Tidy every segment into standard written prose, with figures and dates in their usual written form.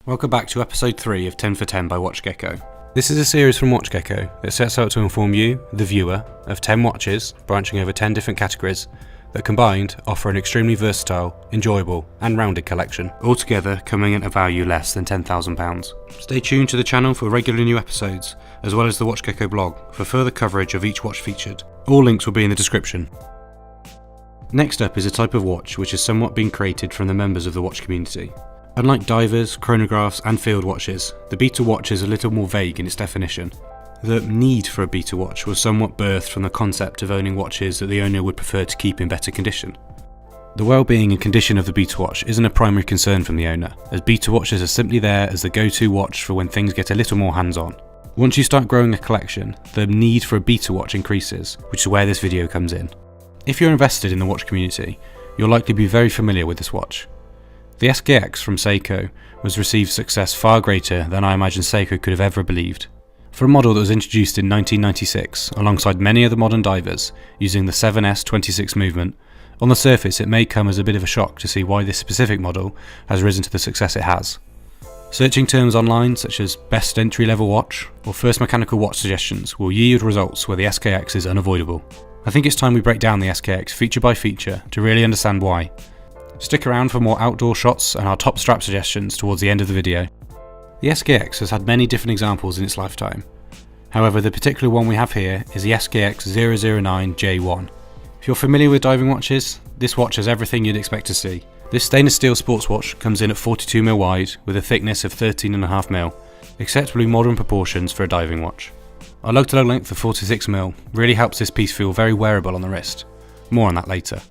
Welcome back to episode 3 of 10 for 10 by WatchGecko. This is a series from WatchGecko that sets out to inform you, the viewer, of 10 watches branching over 10 different categories that combined offer an extremely versatile, enjoyable and rounded collection, altogether coming at a value less than £10,000. Stay tuned to the channel for regular new episodes, as well as the WatchGecko blog for further coverage of each watch featured. All links will be in the description. Next up is a type of watch which has somewhat been created from the members of the watch community. Unlike divers, chronographs and field watches, the beta watch is a little more vague in its definition. The need for a beta watch was somewhat birthed from the concept of owning watches that the owner would prefer to keep in better condition. The well-being and condition of the beta watch isn't a primary concern from the owner, as beta watches are simply there as the go-to watch for when things get a little more hands-on. Once you start growing a collection, the need for a beta watch increases, which is where this video comes in. If you're invested in the watch community, you'll likely be very familiar with this watch. The SKX from Seiko was received success far greater than I imagine Seiko could have ever believed. For a model that was introduced in 1996 alongside many other modern divers using the 7S26 movement, on the surface it may come as a bit of a shock to see why this specific model has risen to the success it has. Searching terms online such as best entry level watch or first mechanical watch suggestions will yield results where the SKX is unavoidable. I think it's time we break down the SKX feature by feature to really understand why. Stick around for more outdoor shots and our top strap suggestions towards the end of the video. The SKX has had many different examples in its lifetime. However, the particular one we have here is the SKX 009J1. If you're familiar with diving watches, this watch has everything you'd expect to see. This stainless steel sports watch comes in at 42mm wide with a thickness of 13.5mm, acceptably modern proportions for a diving watch. Our lug-to-lug length of 46mm really helps this piece feel very wearable on the wrist. More on that later.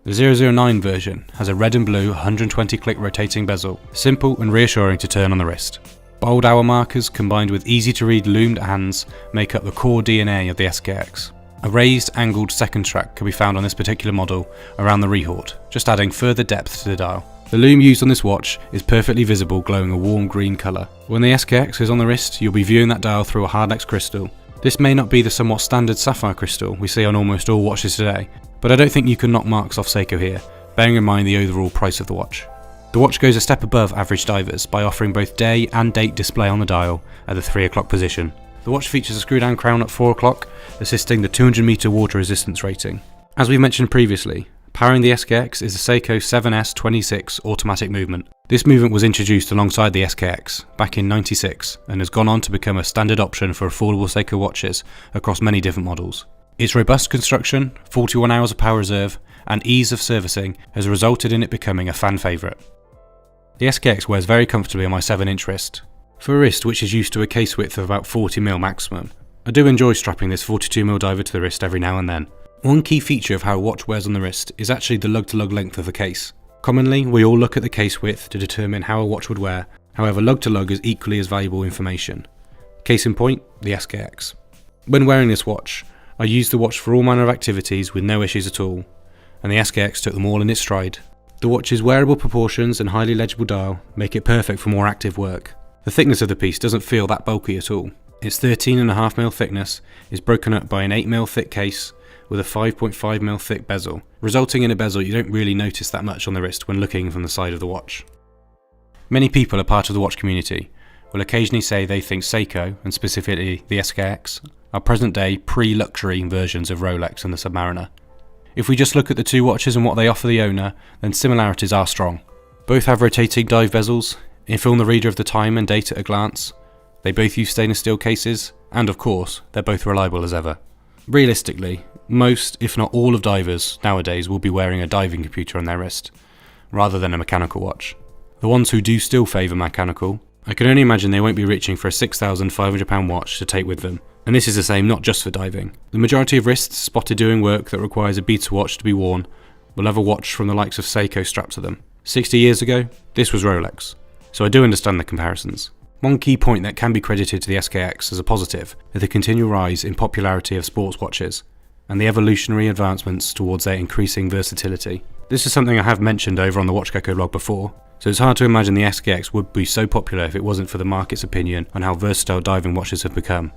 The 009 version has a red and blue 120 click rotating bezel, simple and reassuring to turn on the wrist. Bold hour markers combined with easy to read loomed hands make up the core DNA of the SKX. A raised angled second track can be found on this particular model around the rehort, just adding further depth to the dial. The lume used on this watch is perfectly visible, glowing a warm green colour. When the SKX is on the wrist, you'll be viewing that dial through a hardlex crystal. This may not be the somewhat standard sapphire crystal we see on almost all watches today, but I don't think you can knock marks off Seiko here, bearing in mind the overall price of the watch. The watch goes a step above average divers by offering both day and date display on the dial at the 3 o'clock position. The watch features a screw down crown at 4 o'clock, assisting the 200 metre water resistance rating. As we mentioned previously, powering the SKX is the Seiko 7S26 automatic movement. This movement was introduced alongside the SKX back in '96 and has gone on to become a standard option for affordable Seiko watches across many different models. Its robust construction, 41 hours of power reserve, and ease of servicing has resulted in it becoming a fan favourite. The SKX wears very comfortably on my 7-inch wrist. For a wrist which is used to a case width of about 40mm maximum, I do enjoy strapping this 42mm diver to the wrist every now and then. One key feature of how a watch wears on the wrist is actually the lug-to-lug length of the case. Commonly, we all look at the case width to determine how a watch would wear, however lug-to-lug is equally as valuable information. Case in point, the SKX. When wearing this watch, I used the watch for all manner of activities with no issues at all, and the SKX took them all in its stride. The watch's wearable proportions and highly legible dial make it perfect for more active work. The thickness of the piece doesn't feel that bulky at all. Its 13.5mm thickness is broken up by an 8mm thick case with a 5.5mm thick bezel, resulting in a bezel you don't really notice that much on the wrist when looking from the side of the watch. Many people are part of the watch community will occasionally say they think Seiko, and specifically the SKX, are present-day pre-luxury versions of Rolex and the Submariner. If we just look at the two watches and what they offer the owner, then similarities are strong. Both have rotating dive bezels, inform the reader of the time and date at a glance. They both use stainless steel cases, and of course, they're both reliable as ever. Realistically, most, if not all of divers nowadays will be wearing a diving computer on their wrist, rather than a mechanical watch. The ones who do still favour mechanical, I can only imagine they won't be reaching for a £6,500 watch to take with them. And this is the same not just for diving. The majority of wrists spotted doing work that requires a beta watch to be worn will have a watch from the likes of Seiko strapped to them. 60 years ago, this was Rolex, so I do understand the comparisons. One key point that can be credited to the SKX as a positive is the continual rise in popularity of sports watches and the evolutionary advancements towards their increasing versatility. This is something I have mentioned over on the WatchGecko blog before, so it's hard to imagine the SKX would be so popular if it wasn't for the market's opinion on how versatile diving watches have become.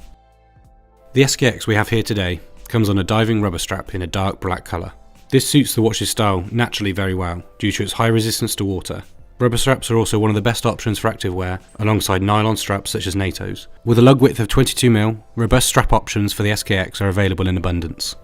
The SKX we have here today comes on a diving rubber strap in a dark black colour. This suits the watch's style naturally very well due to its high resistance to water, Rubber straps are also one of the best options for activewear, alongside nylon straps such as NATO's. With a lug width of 22mm, robust strap options for the SKX are available in abundance.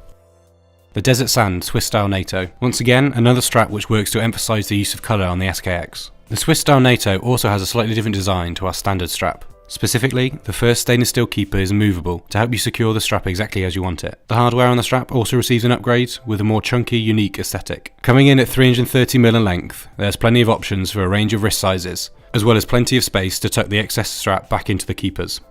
The Desert Sand Swiss Style NATO. Once again, another strap which works to emphasise the use of colour on the SKX. The Swiss Style NATO also has a slightly different design to our standard strap. Specifically, the first stainless steel keeper is movable to help you secure the strap exactly as you want it. The hardware on the strap also receives an upgrade with a more chunky, unique aesthetic. Coming in at 330mm in length, there's plenty of options for a range of wrist sizes, as well as plenty of space to tuck the excess strap back into the keepers.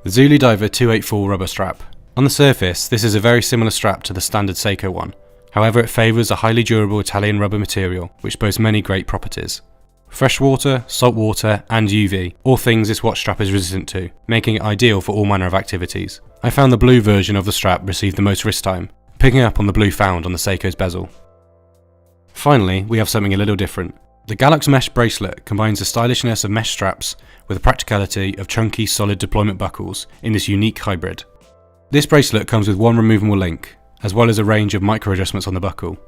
The Zulu Diver 284 rubber strap. On the surface, this is a very similar strap to the standard Seiko one. However, it favours a highly durable Italian rubber material, which boasts many great properties. Freshwater, saltwater and UV, all things this watch strap is resistant to, making it ideal for all manner of activities. I found the blue version of the strap received the most wrist time, picking up on the blue found on the Seiko's bezel. Finally, we have something a little different. The Galax Mesh bracelet combines the stylishness of mesh straps with the practicality of chunky, solid deployment buckles in this unique hybrid. This bracelet comes with one removable link, as well as a range of micro adjustments on the buckle.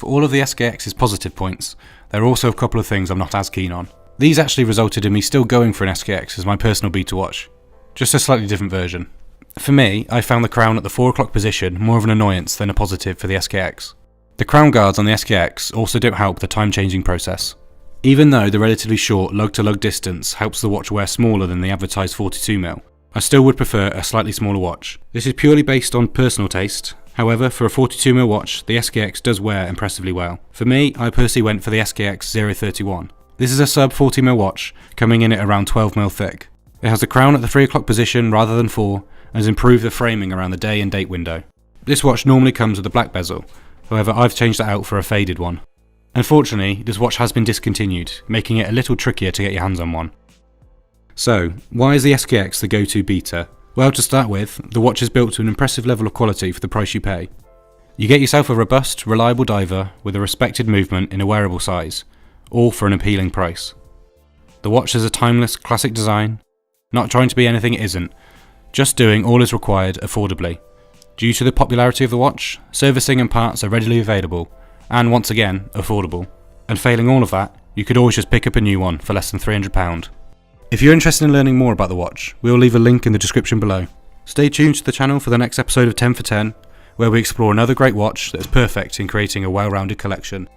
For all of the SKX's positive points, there are also a couple of things I'm not as keen on. These actually resulted in me still going for an SKX as my personal beat to watch, just a slightly different version. For me, I found the crown at the 4 o'clock position more of an annoyance than a positive for the SKX. The crown guards on the SKX also don't help the time changing process. Even though the relatively short lug-to-lug distance helps the watch wear smaller than the advertised 42mm, I still would prefer a slightly smaller watch. This is purely based on personal taste. However, for a 42mm watch, the SKX does wear impressively well. For me, I personally went for the SKX 031. This is a sub 40mm watch, coming in at around 12mm thick. It has the crown at the 3 o'clock position rather than 4, and has improved the framing around the day and date window. This watch normally comes with a black bezel, however I've changed that out for a faded one. Unfortunately, this watch has been discontinued, making it a little trickier to get your hands on one. So, why is the SKX the go-to beater? Well, to start with, the watch is built to an impressive level of quality for the price you pay. You get yourself a robust, reliable diver with a respected movement in a wearable size, all for an appealing price. The watch has a timeless, classic design, not trying to be anything it isn't, just doing all is required affordably. Due to the popularity of the watch, servicing and parts are readily available, and once again, affordable. And failing all of that, you could always just pick up a new one for less than £300. If you're interested in learning more about the watch, we'll leave a link in the description below. Stay tuned to the channel for the next episode of 10 for 10, where we explore another great watch that is perfect in creating a well-rounded collection.